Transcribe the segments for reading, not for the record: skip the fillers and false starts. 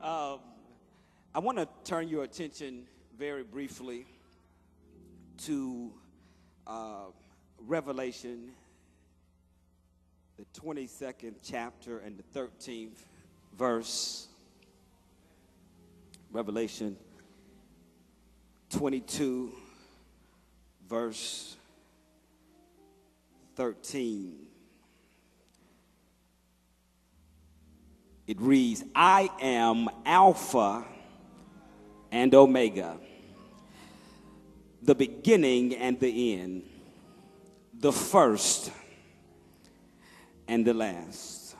I want to turn your attention very briefly to Revelation, the 22nd chapter and the 13th verse. Revelation 22, verse 13. It reads, I am Alpha and Omega, the beginning and the end, the first and the last.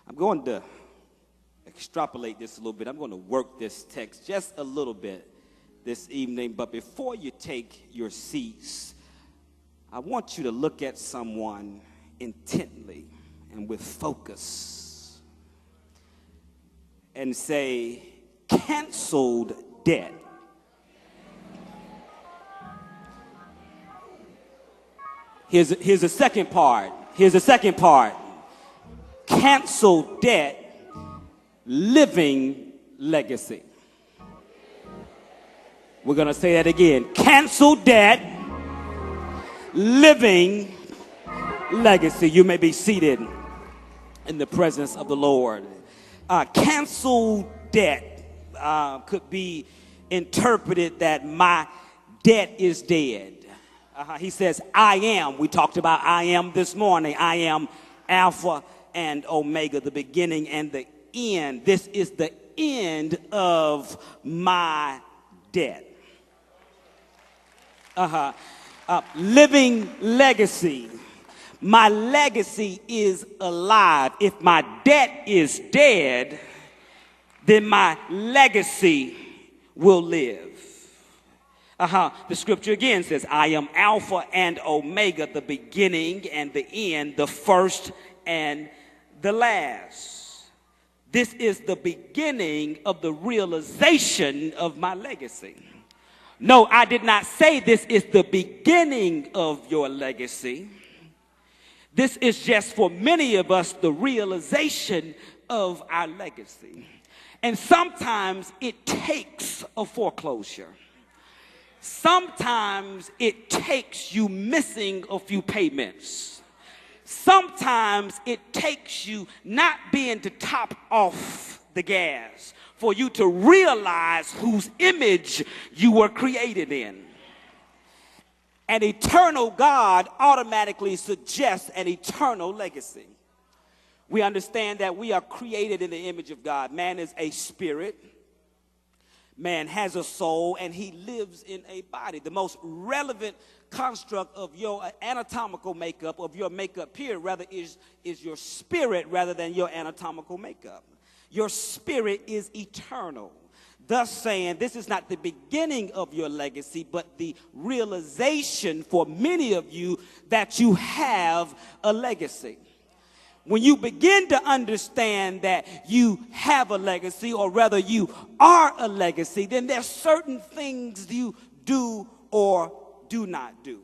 I'm going to extrapolate this a little bit. I'm going to work this text just a little bit this evening. But before you take your seats, I want you to look at someone intently and with focus and say, canceled debt. Here's the second part. Here's the second part. Canceled debt, living legacy. We're going to say that again. Canceled debt, living legacy. You may be seated in the presence of the Lord. Canceled debt could be interpreted that my debt is dead. He says, I am. We talked about I am this morning. I am Alpha and Omega, the beginning and the end. This is the end of my debt. Living legacy. My legacy is alive. If my debt is dead, then my legacy will live. The scripture again says, I am Alpha and Omega, the beginning and the end, the first and the last. This is the beginning of the realization of my legacy. No, I did not say this is the beginning of your legacy. This is just for many of us the realization of our legacy. And sometimes it takes a foreclosure. Sometimes it takes you missing a few payments. Sometimes it takes you not being to top off the gas for you to realize whose image you were created in. An eternal God automatically suggests an eternal legacy. We understand that we are created in the image of God. Man is a spirit. Man has a soul, and he lives in a body. The most relevant construct of your anatomical makeup, of your makeup here, rather, is your spirit rather than your anatomical makeup. Your spirit is eternal. Thus saying, this is not the beginning of your legacy, but the realization for many of you that you have a legacy. When you begin to understand that you have a legacy, or rather you are a legacy, then there's certain things you do or do not do.